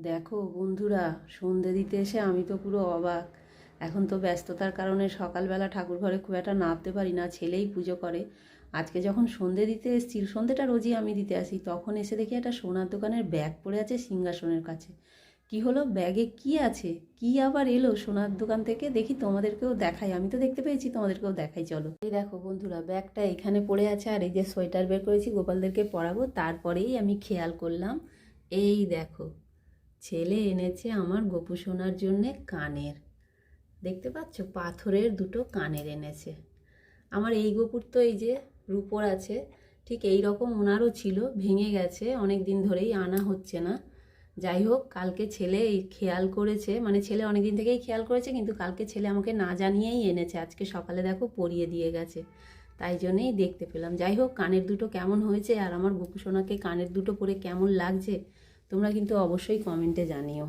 দেখো বন্ধুরা, সন্ধে দিতে এসে আমি তো পুরো অবাক। এখন তো ব্যস্ততার কারণে সকালবেলা ঠাকুর ঘরে খুব একটা নামতে পারি না, ছেলেই পুজো করে। আজকে যখন সন্ধে দিতে এসেছি, সন্ধেটা রোজই আমি দিতে আসি, তখন এসে দেখি একটা সোনার দোকানের ব্যাগ পড়ে আছে সিংহাসনের কাছে। কি হলো, ব্যাগে কি আছে, কি আবার এলো সোনার দোকান থেকে, দেখি তোমাদেরকেও দেখাই। আমি তো দেখতে পেয়েছি, তোমাদেরকেও দেখাই, চলো। এই দেখো বন্ধুরা, ব্যাগটা এখানে পড়ে আছে, আর এই যে সোয়েটার বের করেছি গোপালদেরকে পরাবো, তারপরেই আমি খেয়াল করলাম, এই দেখো, ছেলে এনেছে আমার গোপু সোনার জন্যে কানের। দেখতে পাচ্ছ, পাথরের দুটো কানের এনেছে। আমার এই গোপুর তো এই যে রূপোর আছে, ঠিক এই রকম ওনারও ছিল, ভেঙে গেছে, অনেক দিন ধরেই আনা হচ্ছে না। যাই হোক, কালকে ছেলে এই খেয়াল করেছে, মানে ছেলে অনেক দিন থেকেই খেয়াল করেছে, কিন্তু কালকে ছেলে আমাকে না জানিয়েই এনেছে। আজকে সকালে দেখো পরিয়ে দিয়ে গেছে, তাই জন্যেই দেখতে পেলাম। যাই হোক, কানের দুটো কেমন হয়েছে আর আমার গোপু সোনাকে কানের দুটো পরে কেমন লাগছে, তোমরা কিন্তু অবশ্যই কমেন্টে জানিও।